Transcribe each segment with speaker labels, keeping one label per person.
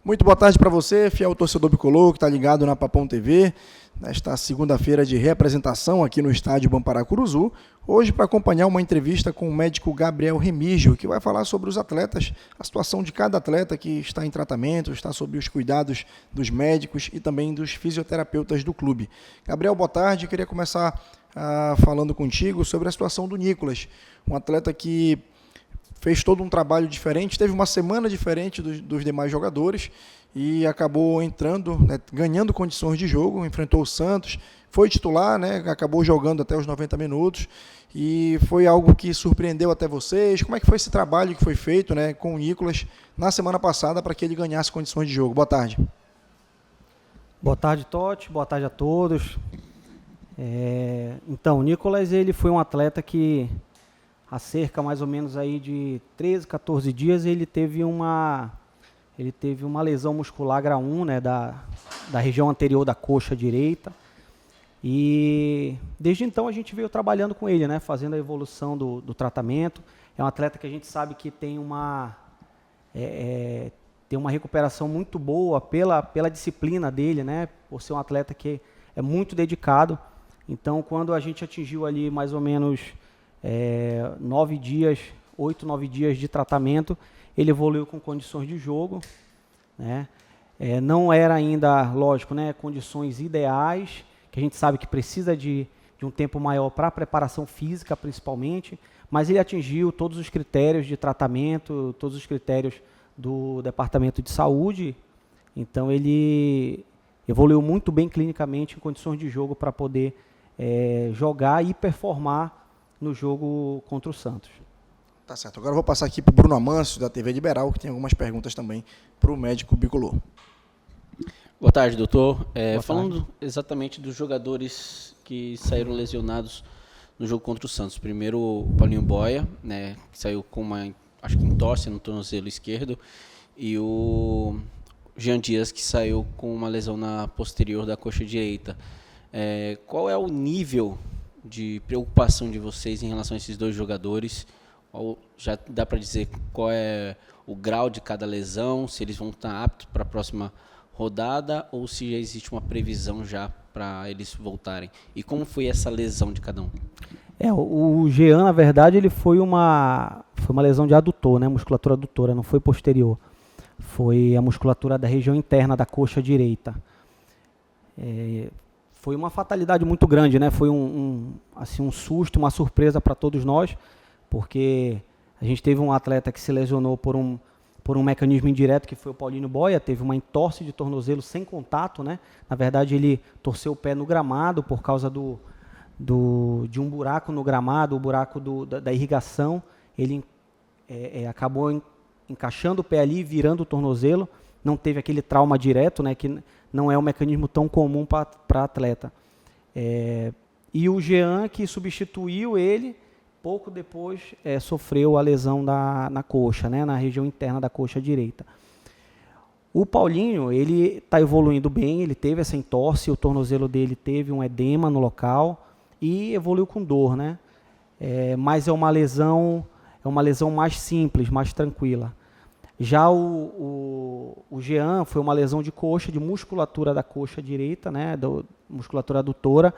Speaker 1: Muito boa tarde para você, fiel torcedor bicolor que está ligado na Papão TV, nesta segunda-feira de reapresentação aqui no estádio Bamparacuruzu, hoje para acompanhar uma entrevista com o médico Gabriel Remígio, que vai falar sobre os atletas, a situação de cada atleta que está em tratamento, está sob os cuidados dos médicos e também dos fisioterapeutas do clube. Gabriel, boa tarde, queria começar falando contigo sobre a situação do Nicolas, um atleta que fez todo um trabalho diferente, teve uma semana diferente dos demais jogadores e acabou entrando, né, ganhando condições de jogo, enfrentou o Santos, foi titular, né, acabou jogando até os 90 minutos e foi algo que surpreendeu até vocês. Como é que foi esse trabalho que foi feito, né, com o Nicolas na semana passada para que ele ganhasse condições de jogo? Boa tarde.
Speaker 2: Boa tarde, Totti. Boa tarde a todos. Então, o Nicolas, ele foi um atleta que há cerca mais ou menos aí de 13, 14 dias, ele teve uma lesão muscular grau 1, né, da região anterior da coxa direita. E desde então a gente veio trabalhando com ele, né, fazendo a evolução do tratamento. É um atleta que a gente sabe que tem uma recuperação muito boa pela disciplina dele, né, por ser um atleta que é muito dedicado. Então, quando a gente atingiu ali mais ou menos 8, 9 dias de tratamento, ele evoluiu com condições de jogo, né? Não era ainda, lógico, né, condições ideais, que a gente sabe que precisa de um tempo maior para a preparação física, principalmente, mas ele atingiu todos os critérios de tratamento, todos os critérios do Departamento de Saúde, então ele evoluiu muito bem clinicamente em condições de jogo para poder jogar e performar no jogo contra o Santos.
Speaker 1: Tá certo. Agora eu vou passar aqui para o Bruno Amâncio, da TV Liberal, que tem algumas perguntas também para o médico bicolor.
Speaker 3: Boa tarde, doutor.
Speaker 2: Falando
Speaker 3: tarde. Exatamente dos jogadores que saíram lesionados no jogo contra o Santos. Primeiro o Paulinho Boia, né, que saiu com acho que entorse no tornozelo esquerdo, e o Jean Dias, que saiu com uma lesão na posterior da coxa direita. Qual é o nível de preocupação de vocês em relação a esses dois jogadores? Ou já dá para dizer qual é o grau de cada lesão, se eles vão estar aptos para a próxima rodada ou se já existe uma previsão já para eles voltarem? E como foi essa lesão de cada um?
Speaker 2: O Jean, na verdade, ele foi uma lesão de adutor, né, musculatura adutora, não foi posterior. Foi a musculatura da região interna da coxa direita. Foi uma fatalidade muito grande, né? Foi um susto, uma surpresa para todos nós, porque a gente teve um atleta que se lesionou por um mecanismo indireto, que foi o Paulinho Boia, teve uma entorse de tornozelo sem contato, né? Na verdade, ele torceu o pé no gramado por causa de um buraco no gramado, o buraco da irrigação. Ele acabou encaixando o pé ali, virando o tornozelo. Não teve aquele trauma direto, né, que não é um mecanismo tão comum para atleta. E o Jean, que substituiu ele, pouco depois sofreu a lesão na coxa, né, na região interna da coxa direita. O Paulinho, ele está evoluindo bem, ele teve essa entorse, o tornozelo dele teve um edema no local e evoluiu com dor, né? Mas é uma lesão mais simples, mais tranquila. Já o Jean foi uma lesão de coxa, de musculatura da coxa direita, né, musculatura adutora,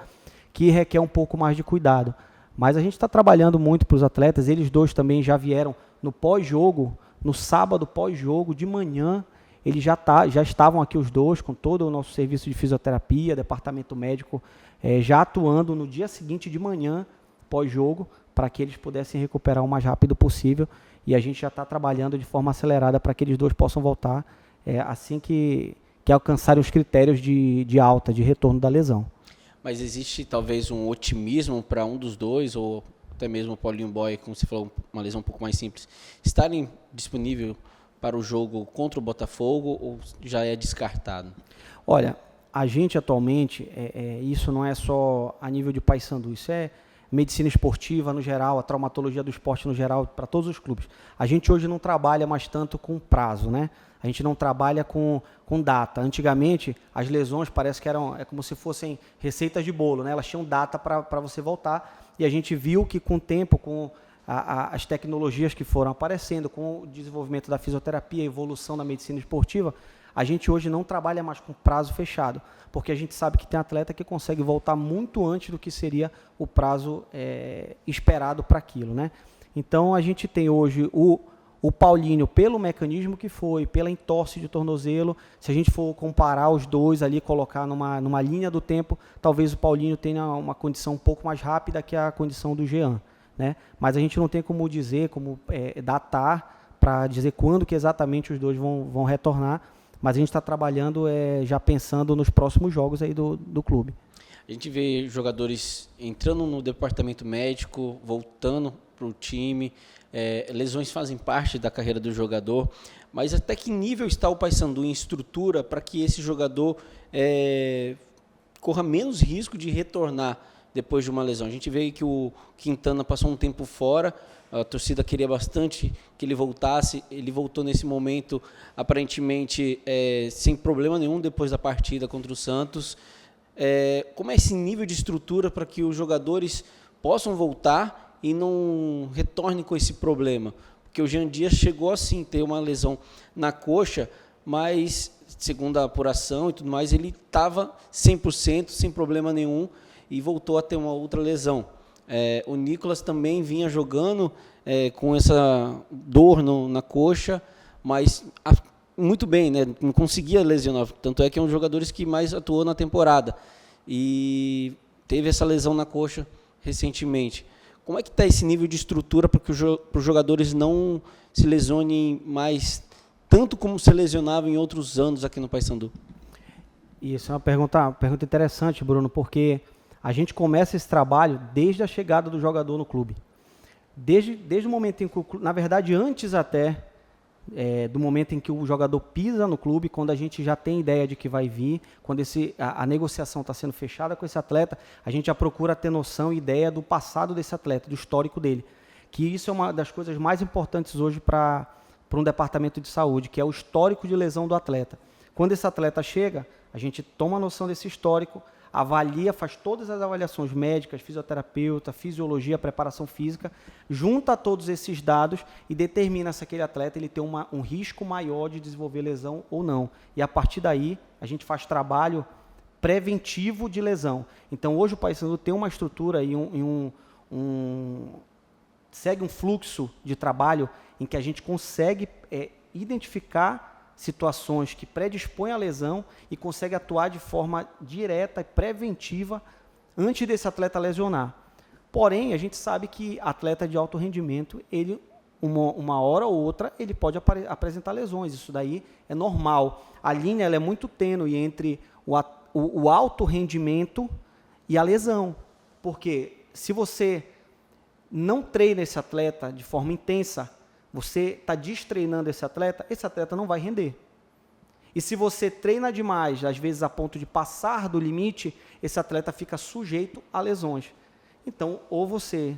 Speaker 2: que requer um pouco mais de cuidado. Mas a gente está trabalhando muito para os atletas, eles dois também já vieram no pós-jogo, no sábado pós-jogo, de manhã, eles já estavam aqui os dois, com todo o nosso serviço de fisioterapia, departamento médico, já atuando no dia seguinte de manhã, pós-jogo, para que eles pudessem recuperar o mais rápido possível. E a gente já está trabalhando de forma acelerada para que eles dois possam voltar assim que alcançarem os critérios de alta, de retorno da lesão.
Speaker 3: Mas existe talvez um otimismo para um dos dois, ou até mesmo o Paulinho Boia, como você falou, uma lesão um pouco mais simples, estarem disponível para o jogo contra o Botafogo, ou já é descartado?
Speaker 2: Olha, a gente atualmente, isso não é só a nível de Paysandu, isso é medicina esportiva no geral, a traumatologia do esporte no geral, para todos os clubes. A gente hoje não trabalha mais tanto com prazo, né? A gente não trabalha com data. Antigamente, as lesões parece que eram como se fossem receitas de bolo, né? Elas tinham data para você voltar, e a gente viu que com o tempo, com as tecnologias que foram aparecendo, com o desenvolvimento da fisioterapia, a evolução da medicina esportiva, A gente hoje não trabalha mais com prazo fechado, porque a gente sabe que tem atleta que consegue voltar muito antes do que seria o prazo esperado para aquilo, né? Então, a gente tem hoje o Paulinho, pelo mecanismo que foi, pela entorse de tornozelo, se a gente for comparar os dois ali, colocar numa linha do tempo, talvez o Paulinho tenha uma condição um pouco mais rápida que a condição do Jean, né? Mas a gente não tem como dizer, como datar, para dizer quando que exatamente os dois vão retornar, mas a gente está trabalhando já pensando nos próximos jogos aí do clube.
Speaker 3: A gente vê jogadores entrando no departamento médico, voltando para o time, lesões fazem parte da carreira do jogador, mas até que nível está o Paysandu em estrutura para que esse jogador corra menos risco de retornar depois de uma lesão? A gente vê que o Quintana passou um tempo fora, a torcida queria bastante que ele voltasse, ele voltou nesse momento aparentemente sem problema nenhum depois da partida contra o Santos. Como é esse nível de estrutura para que os jogadores possam voltar e não retornem com esse problema? Porque o Jean Dias chegou assim, ter uma lesão na coxa, mas segundo a apuração e tudo mais, ele estava 100%, sem problema nenhum, e voltou a ter uma outra lesão. O Nicolas também vinha jogando com essa dor na coxa, mas muito bem, né? Não conseguia lesionar, tanto é que é um dos jogadores que mais atuou na temporada, e teve essa lesão na coxa recentemente. Como é que está esse nível de estrutura para que os jogadores não se lesionem mais, tanto como se lesionavam em outros anos aqui no Paysandu?
Speaker 2: Isso é uma pergunta interessante, Bruno, porque a gente começa esse trabalho desde a chegada do jogador no clube. Desde o momento em que o clube, na verdade, antes até do momento em que o jogador pisa no clube, quando a gente já tem ideia de que vai vir, quando a negociação está sendo fechada com esse atleta, a gente já procura ter noção e ideia do passado desse atleta, do histórico dele. Que isso é uma das coisas mais importantes hoje para um departamento de saúde, que é o histórico de lesão do atleta. Quando esse atleta chega, a gente toma noção desse histórico, avalia, faz todas as avaliações médicas, fisioterapeuta, fisiologia, preparação física, junta todos esses dados e determina se aquele atleta ele tem um risco maior de desenvolver lesão ou não. E a partir daí, a gente faz trabalho preventivo de lesão. Então, hoje o Paysandu tem uma estrutura e segue um fluxo de trabalho em que a gente consegue identificar situações que predispõem à lesão e consegue atuar de forma direta e preventiva antes desse atleta lesionar. Porém, a gente sabe que atleta de alto rendimento, ele, uma hora ou outra, ele pode apresentar lesões. Isso daí é normal. A linha ela é muito tênue entre o alto rendimento e a lesão. Porque se você não treina esse atleta de forma intensa, você está destreinando esse atleta não vai render. E se você treina demais, às vezes a ponto de passar do limite, esse atleta fica sujeito a lesões. Então, ou você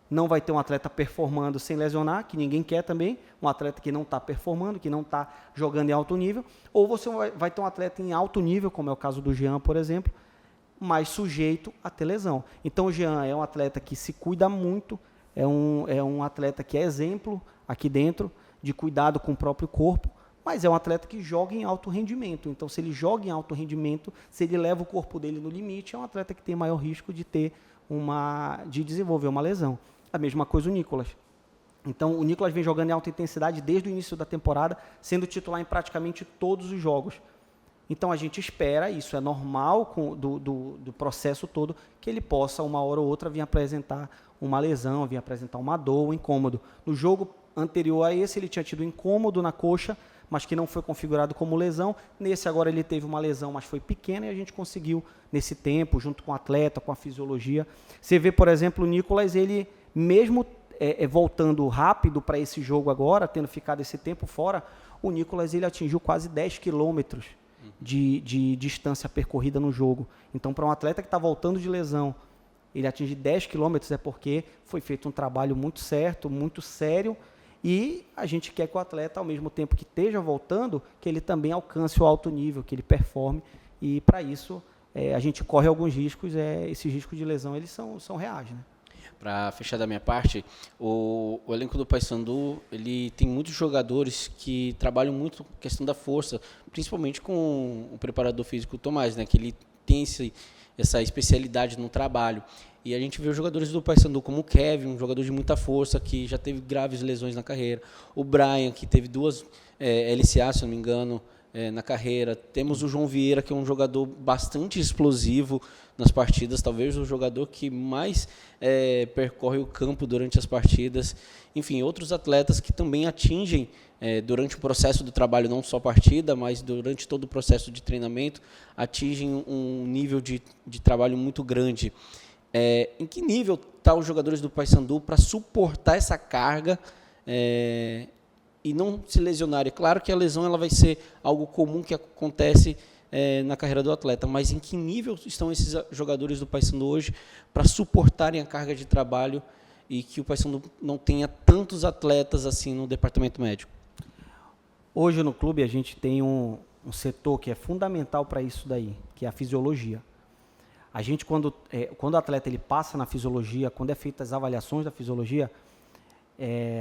Speaker 2: não vai ter um atleta performando sem lesionar, que ninguém quer também, um atleta que não está performando, que não está jogando em alto nível, ou você vai ter um atleta em alto nível, como é o caso do Jean, por exemplo, mas sujeito a ter lesão. Então, o Jean é um atleta que se cuida muito, é um atleta que é exemplo aqui dentro, de cuidado com o próprio corpo, mas é um atleta que joga em alto rendimento. Então, se ele joga em alto rendimento, se ele leva o corpo dele no limite, é um atleta que tem maior risco de de desenvolver uma lesão. A mesma coisa o Nicolas. Então, o Nicolas vem jogando em alta intensidade desde o início da temporada, sendo titular em praticamente todos os jogos. Então, a gente espera, isso é normal do processo todo, que ele possa, uma hora ou outra, vir apresentar uma lesão, vir apresentar uma dor, um incômodo. No jogo anterior a esse, ele tinha tido incômodo na coxa, mas que não foi configurado como lesão. Nesse agora ele teve uma lesão, mas foi pequena, e a gente conseguiu, nesse tempo, junto com o atleta, com a fisiologia. Você vê, por exemplo, o Nicolas, ele mesmo voltando rápido para esse jogo agora, tendo ficado esse tempo fora, o Nicolas ele atingiu quase 10 quilômetros de distância percorrida no jogo. Então, para um atleta que está voltando de lesão, ele atingir 10 quilômetros é porque foi feito um trabalho muito certo, muito sério, e a gente quer que o atleta, ao mesmo tempo que esteja voltando, que ele também alcance o alto nível, que ele performe, e para isso a gente corre alguns riscos, esses riscos de lesão eles são reais, né?
Speaker 3: para fechar da minha parte, o elenco do Paysandu, ele tem muitos jogadores que trabalham muito a questão da força, principalmente com o preparador físico Tomás, né, que ele tem essa especialidade no trabalho. E a gente vê os jogadores do Paysandu como o Kevin, um jogador de muita força, que já teve graves lesões na carreira. O Brian, que teve 2 LCA, se não me engano, na carreira. Temos o João Vieira, que é um jogador bastante explosivo nas partidas, talvez o jogador que mais percorre o campo durante as partidas. Enfim, outros atletas que também atingem, durante o processo do trabalho, não só partida, mas durante todo o processo de treinamento, atingem um nível de trabalho muito grande. Em que nível estão os jogadores do Paysandu para suportar essa carga e não se lesionarem? É claro que a lesão ela vai ser algo comum que acontece na carreira do atleta, mas em que nível estão esses jogadores do Paysandu hoje para suportarem a carga de trabalho e que o Paysandu não tenha tantos atletas assim no departamento médico?
Speaker 2: Hoje no clube a gente tem um setor que é fundamental para isso daí, que é a fisiologia. A gente, quando o atleta ele passa na fisiologia, quando é feitas as avaliações da fisiologia,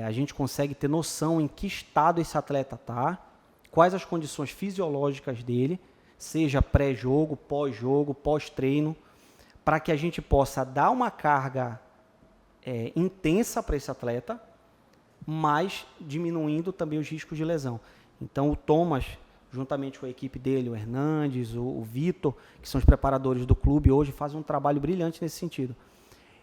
Speaker 2: a gente consegue ter noção em que estado esse atleta está, quais as condições fisiológicas dele, seja pré-jogo, pós-jogo, pós-treino, para que a gente possa dar uma carga intensa para esse atleta, mas diminuindo também os riscos de lesão. Então o Thomas, juntamente com a equipe dele, o Hernandes, o Vitor, que são os preparadores do clube, hoje fazem um trabalho brilhante nesse sentido.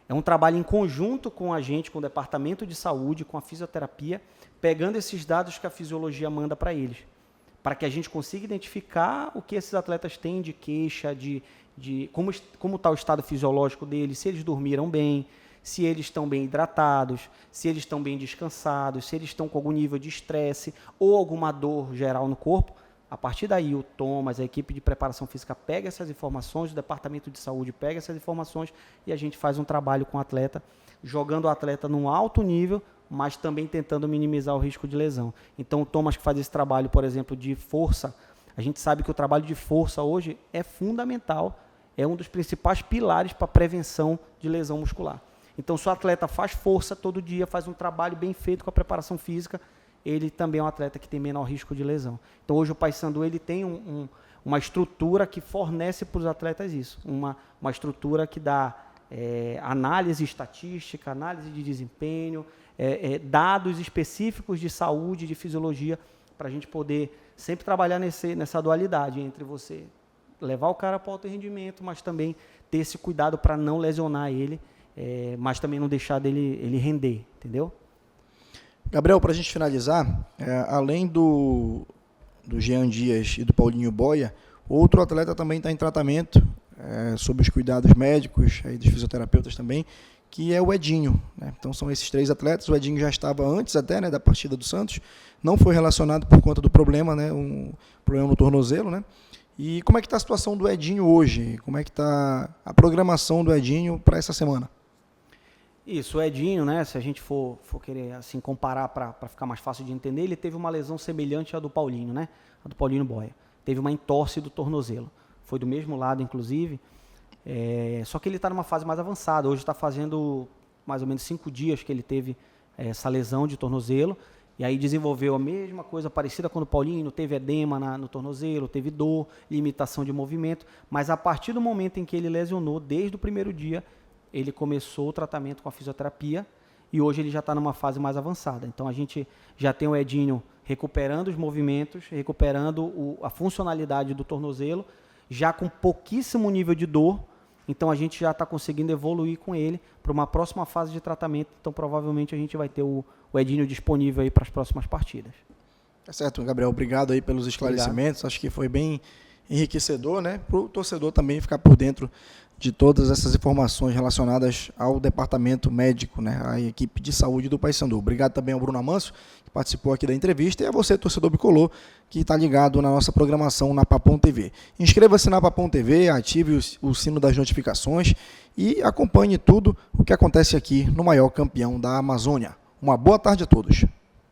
Speaker 2: É um trabalho em conjunto com a gente, com o departamento de saúde, com a fisioterapia, pegando esses dados que a fisiologia manda para eles, para que a gente consiga identificar o que esses atletas têm de queixa, de como está o estado fisiológico deles, se eles dormiram bem, se eles estão bem hidratados, se eles estão bem descansados, se eles estão com algum nível de estresse ou alguma dor geral no corpo. A partir daí, o Thomas, a equipe de preparação física pega essas informações, o departamento de saúde pega essas informações e a gente faz um trabalho com o atleta, jogando o atleta num alto nível, mas também tentando minimizar o risco de lesão. Então, o Thomas, que faz esse trabalho, por exemplo, de força, a gente sabe que o trabalho de força hoje é fundamental, é um dos principais pilares para a prevenção de lesão muscular. Então, se o atleta faz força todo dia, faz um trabalho bem feito com a preparação física, ele também é um atleta que tem menor risco de lesão. Então, hoje o Paysandu ele tem uma estrutura que fornece para os atletas isso, uma estrutura que dá análise estatística, análise de desempenho, dados específicos de saúde, de fisiologia, para a gente poder sempre trabalhar nessa dualidade entre você levar o cara para o alto rendimento, mas também ter esse cuidado para não lesionar ele, mas também não deixar ele render, entendeu?
Speaker 1: Gabriel, para a gente finalizar, além do Jean Dias e do Paulinho Boia, outro atleta também está em tratamento, sob os cuidados médicos e dos fisioterapeutas também, que é o Edinho, né? Então são esses 3 atletas. O Edinho já estava antes até, né, da partida do Santos, não foi relacionado por conta do problema, né, um problema no tornozelo, né? E como é que está a situação do Edinho hoje? Como é que está a programação do Edinho para essa semana?
Speaker 2: Isso, o Edinho, né, se a gente for querer assim, comparar para ficar mais fácil de entender, ele teve uma lesão semelhante à do Paulinho, né, a do Paulinho Boia. Teve uma entorse do tornozelo. Foi do mesmo lado, inclusive, só que ele está numa fase mais avançada. Hoje está fazendo mais ou menos 5 dias que ele teve essa lesão de tornozelo, e aí desenvolveu a mesma coisa parecida com o Paulinho, teve edema no tornozelo, teve dor, limitação de movimento, mas a partir do momento em que ele lesionou, desde o primeiro dia, ele começou o tratamento com a fisioterapia e hoje ele já está numa fase mais avançada. Então a gente já tem o Edinho recuperando os movimentos, recuperando a funcionalidade do tornozelo, já com pouquíssimo nível de dor. Então a gente já está conseguindo evoluir com ele para uma próxima fase de tratamento. Então provavelmente a gente vai ter o Edinho disponível aí para as próximas partidas.
Speaker 1: Tá certo, Gabriel. Obrigado aí pelos esclarecimentos. Obrigado. Acho que foi bem enriquecedor, né? Para o torcedor também ficar por dentro de todas essas informações relacionadas ao departamento médico, né? A equipe de saúde do Paysandu. Obrigado também ao Bruno Amancio, que participou aqui da entrevista, e a você, torcedor bicolor, que está ligado na nossa programação na Papão TV. Inscreva-se na Papão TV, ative o sino das notificações e acompanhe tudo o que acontece aqui no maior campeão da Amazônia. Uma boa tarde a todos.